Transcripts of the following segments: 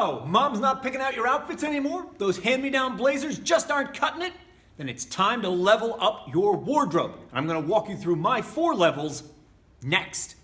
So, mom's not picking out your outfits anymore? Those hand-me-down blazers just aren't cutting it? Then it's time to level up your wardrobe. I'm gonna walk you through my 4 levels next.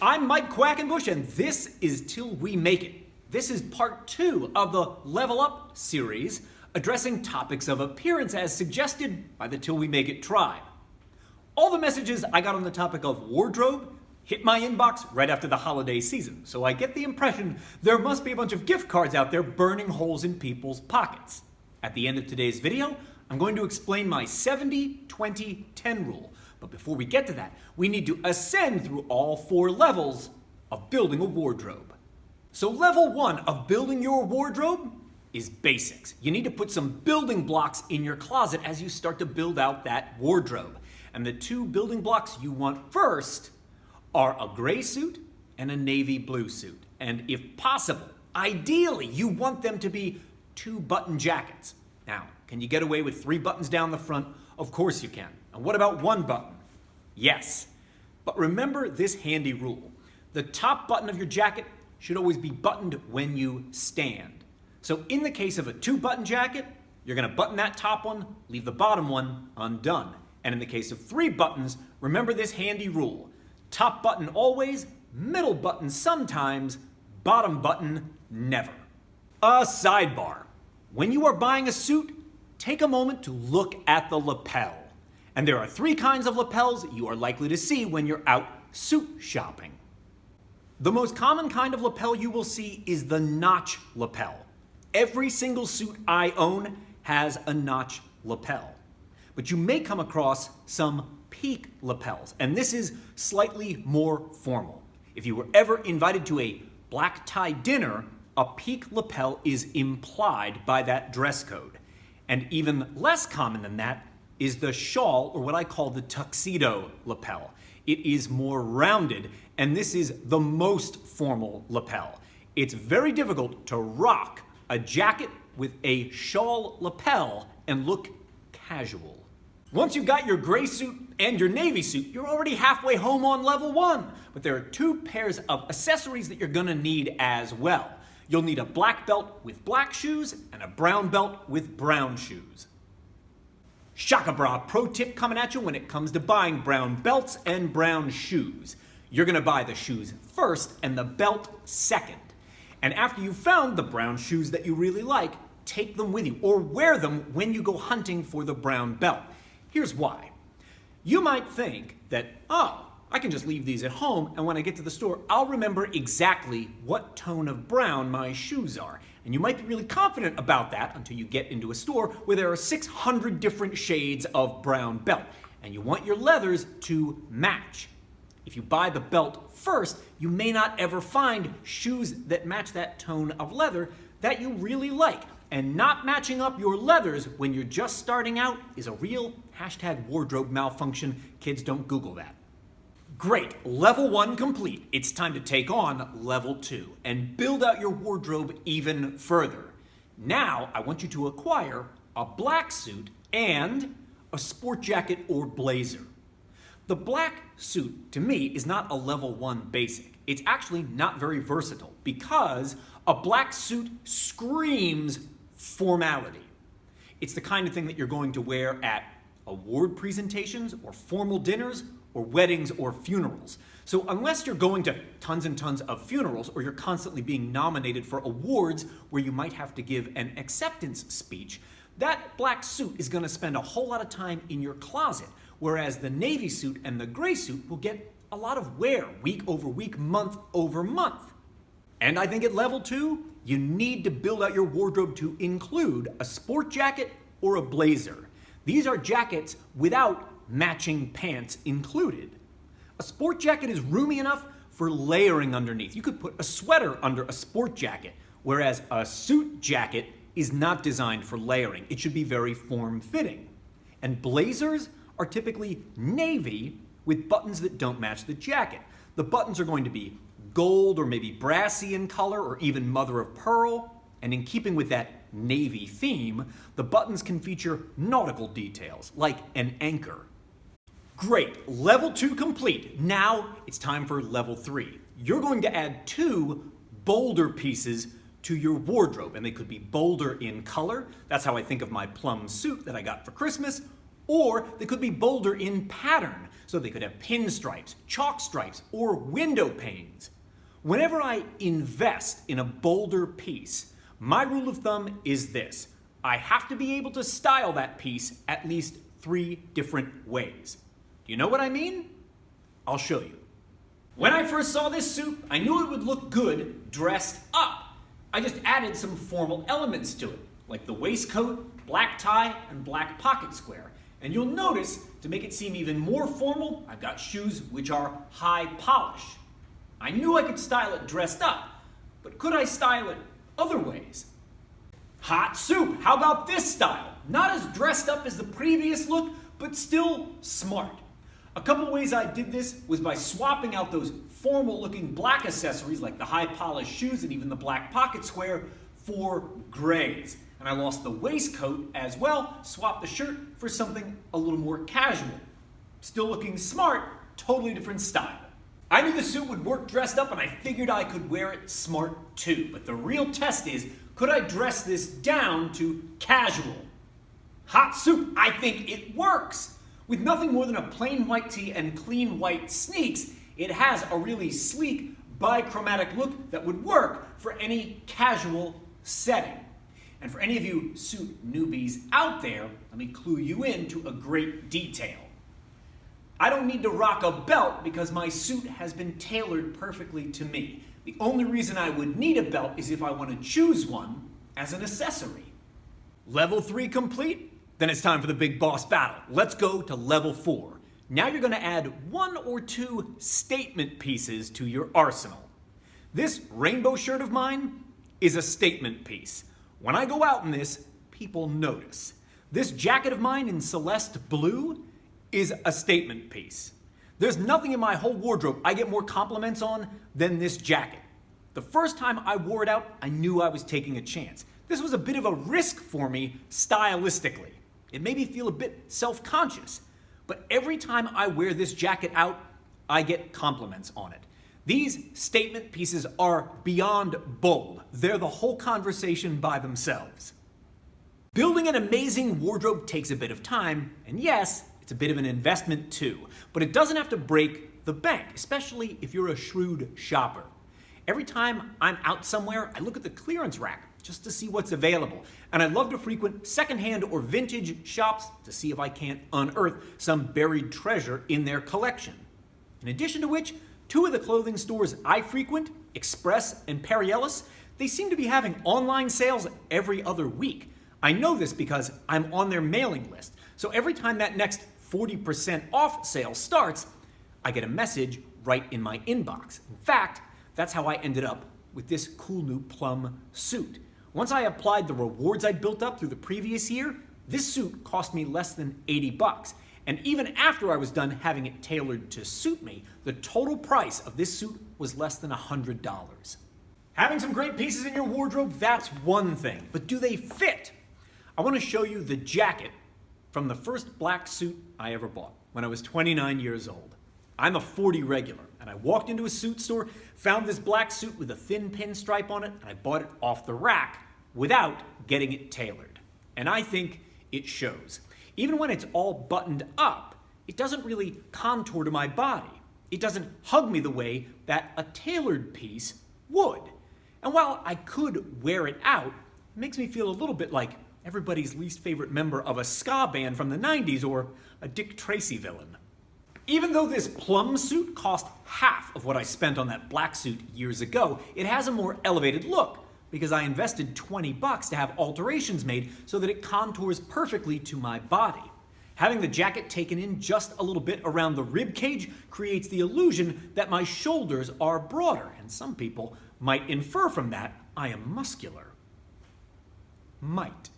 I'm Mike Quackenbush, and this is Till We Make It. This is part 2 of the Level Up series, addressing topics of appearance as suggested by the Till We Make It Tribe. All the messages I got on the topic of wardrobe hit my inbox right after the holiday season, so I get the impression there must be a bunch of gift cards out there burning holes in people's pockets. At the end of today's video, I'm going to explain my 70-20-10 rule. But before we get to that, we need to ascend through all 4 levels of building a wardrobe. So level 1 of building your wardrobe is basics. You need to put some building blocks in your closet as you start to build out that wardrobe. And the 2 building blocks you want first are a gray suit and a navy blue suit. And if possible, ideally, you want them to be 2-button jackets. Now, can you get away with 3 buttons down the front? Of course you can. And what about 1 button? Yes. But remember this handy rule. The top button of your jacket should always be buttoned when you stand. So in the case of a 2-button jacket, you're going to button that top one, leave the bottom one undone. And in the case of 3 buttons, remember this handy rule. Top button always, middle button sometimes, bottom button never. A sidebar. When you are buying a suit, take a moment to look at the lapel. And there are 3 kinds of lapels you are likely to see when you're out suit shopping. The most common kind of lapel you will see is the notch lapel. Every single suit I own has a notch lapel. But you may come across some peak lapels, and this is slightly more formal. If you were ever invited to a black tie dinner, a peak lapel is implied by that dress code. And even less common than that is the shawl, or what I call the tuxedo lapel. It is more rounded, and this is the most formal lapel. It's very difficult to rock a jacket with a shawl lapel and look casual. Once you've got your gray suit and your navy suit, you're already halfway home on level 1. But there are 2 pairs of accessories that you're gonna need as well. You'll need a black belt with black shoes and a brown belt with brown shoes. Shaka bra pro tip coming at you when it comes to buying brown belts and brown shoes. You're gonna buy the shoes first and the belt second. And after you've found the brown shoes that you really like, take them with you or wear them when you go hunting for the brown belt. Here's why. You might think that, oh, I can just leave these at home, and when I get to the store, I'll remember exactly what tone of brown my shoes are. And you might be really confident about that until you get into a store where there are 600 different shades of brown belt, and you want your leathers to match. If you buy the belt first, you may not ever find shoes that match that tone of leather that you really like. And not matching up your leathers when you're just starting out is a real #wardrobe malfunction. Kids, don't Google that. Great, level 1 complete. It's time to take on level 2 and build out your wardrobe even further. Now, I want you to acquire a black suit and a sport jacket or blazer. The black suit, to me, is not a level 1 basic. It's actually not very versatile because a black suit screams formality. It's the kind of thing that you're going to wear at award presentations or formal dinners or weddings or funerals. So unless you're going to tons and tons of funerals or you're constantly being nominated for awards where you might have to give an acceptance speech, that black suit is gonna spend a whole lot of time in your closet, whereas the navy suit and the gray suit will get a lot of wear week over week, month over month. And I think at level 2, you need to build out your wardrobe to include a sport jacket or a blazer. These are jackets without matching pants included. A sport jacket is roomy enough for layering underneath. You could put a sweater under a sport jacket, whereas a suit jacket is not designed for layering. It should be very form-fitting. And blazers are typically navy with buttons that don't match the jacket. The buttons are going to be gold or maybe brassy in color or even mother of pearl. And in keeping with that navy theme, the buttons can feature nautical details, like an anchor. Great, level 2 complete. Now it's time for level 3. You're going to add 2 bolder pieces to your wardrobe, and they could be bolder in color. That's how I think of my plum suit that I got for Christmas. Or they could be bolder in pattern, so they could have pinstripes, chalk stripes, or window panes. Whenever I invest in a bolder piece, my rule of thumb is this: I have to be able to style that piece at least 3 different ways. Do you know what I mean? I'll show you. When I first saw this suit, I knew it would look good dressed up. I just added some formal elements to it, like the waistcoat, black tie, and black pocket square. And you'll notice, to make it seem even more formal, I've got shoes which are high polish. I knew I could style it dressed up, but could I style it other ways? Hot soup, how about this style? Not as dressed up as the previous look, but still smart. A couple ways I did this was by swapping out those formal looking black accessories like the high polished shoes and even the black pocket square for grays. And I lost the waistcoat as well, swapped the shirt for something a little more casual. Still looking smart, totally different style. I knew the suit would work dressed up and I figured I could wear it smart too. But the real test is, could I dress this down to casual? Hot soup, I think it works. With nothing more than a plain white tee and clean white sneaks, it has a really sleek, bichromatic look that would work for any casual setting. And for any of you suit newbies out there, let me clue you in to a great detail. I don't need to rock a belt because my suit has been tailored perfectly to me. The only reason I would need a belt is if I want to choose one as an accessory. Level 3 complete? Then it's time for the big boss battle. Let's go to level 4. Now you're going to add 1 or 2 statement pieces to your arsenal. This rainbow shirt of mine is a statement piece. When I go out in this, people notice. This jacket of mine in Celeste blue is a statement piece. There's nothing in my whole wardrobe I get more compliments on than this jacket. The first time I wore it out, I knew I was taking a chance. This was a bit of a risk for me stylistically. It made me feel a bit self-conscious. But every time I wear this jacket out, I get compliments on it. These statement pieces are beyond bold. They're the whole conversation by themselves. Building an amazing wardrobe takes a bit of time, and yes, it's a bit of an investment too. But it doesn't have to break the bank, especially if you're a shrewd shopper. Every time I'm out somewhere, I look at the clearance rack just to see what's available. And I love to frequent secondhand or vintage shops to see if I can't unearth some buried treasure in their collection. In addition to which, 2 of the clothing stores I frequent, Express and Perry Ellis, they seem to be having online sales every other week. I know this because I'm on their mailing list. So every time that next 40% off sale starts, I get a message right in my inbox. In fact, that's how I ended up with this cool new plum suit. Once I applied the rewards I'd built up through the previous year, this suit cost me less than $80. And even after I was done having it tailored to suit me, the total price of this suit was less than $100. Having some great pieces in your wardrobe, that's one thing, but do they fit? I want to show you the jacket from the first black suit I ever bought when I was 29 years old. I'm a 40 regular, and I walked into a suit store, found this black suit with a thin pinstripe on it, and I bought it off the rack without getting it tailored. And I think it shows. Even when it's all buttoned up, it doesn't really contour to my body. It doesn't hug me the way that a tailored piece would. And while I could wear it out, it makes me feel a little bit like everybody's least favorite member of a ska band from the 90s or a Dick Tracy villain. Even though this plum suit cost half of what I spent on that black suit years ago, it has a more elevated look because I invested $20 to have alterations made so that it contours perfectly to my body. Having the jacket taken in just a little bit around the rib cage creates the illusion that my shoulders are broader, and some people might infer from that I am muscular. Might.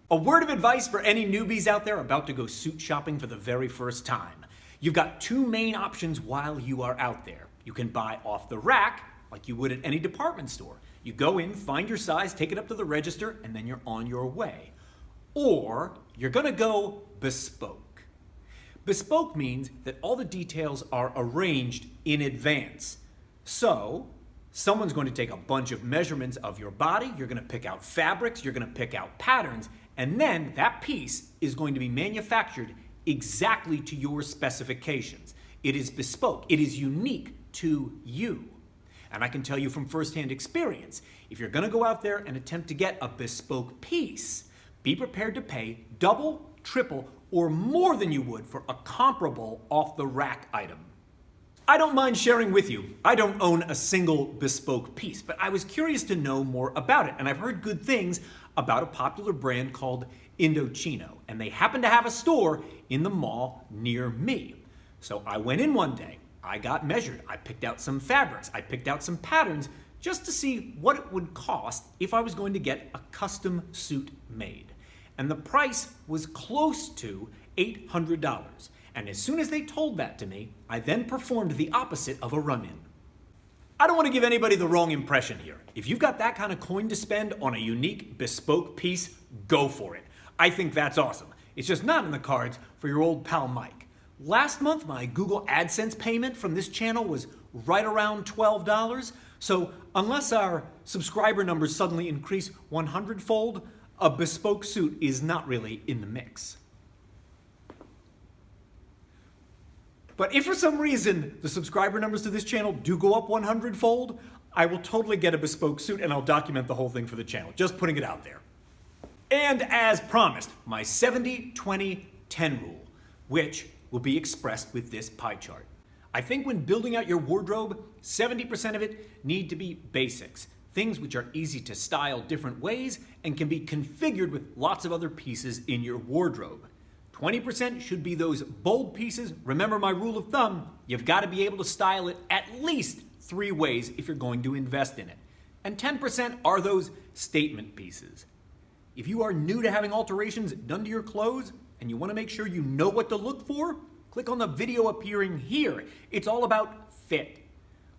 A word of advice for any newbies out there about to go suit shopping for the very first time. You've got 2 main options while you are out there. You can buy off the rack, like you would at any department store. You go in, find your size, take it up to the register, and then you're on your way. Or you're gonna go bespoke. Bespoke means that all the details are arranged in advance. So, someone's going to take a bunch of measurements of your body, you're gonna pick out fabrics, you're gonna pick out patterns, and then that piece is going to be manufactured exactly to your specifications. It is bespoke, it is unique to you. And I can tell you from firsthand experience, if you're gonna go out there and attempt to get a bespoke piece, be prepared to pay double, triple, or more than you would for a comparable off-the-rack item. I don't mind sharing with you, I don't own a single bespoke piece, but I was curious to know more about it, and I've heard good things about a popular brand called Indochino, and they happen to have a store in the mall near me. So I went in one day, I got measured, I picked out some fabrics, I picked out some patterns, just to see what it would cost if I was going to get a custom suit made. And the price was close to $800. And as soon as they told that to me, I then performed the opposite of a run-in. I don't want to give anybody the wrong impression here. If you've got that kind of coin to spend on a unique, bespoke piece, go for it. I think that's awesome. It's just not in the cards for your old pal Mike. Last month, my Google AdSense payment from this channel was right around $12. So unless our subscriber numbers suddenly increase 100-fold, a bespoke suit is not really in the mix. But if for some reason the subscriber numbers to this channel do go up 100-fold, I will totally get a bespoke suit and I'll document the whole thing for the channel. Just putting it out there. And as promised, my 70-20-10 rule, which will be expressed with this pie chart. I think when building out your wardrobe, 70% of it need to be basics, things which are easy to style different ways and can be configured with lots of other pieces in your wardrobe. 20% should be those bold pieces. Remember my rule of thumb, you've got to be able to style it at least 3 ways if you're going to invest in it. And 10% are those statement pieces. If you are new to having alterations done to your clothes and you want to make sure you know what to look for, click on the video appearing here. It's all about fit.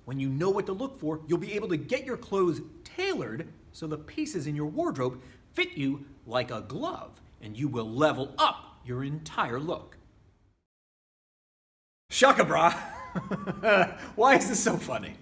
When you know what to look for, you'll be able to get your clothes tailored so the pieces in your wardrobe fit you like a glove, and you will level up your entire look. Shaka bra! Why is this so funny?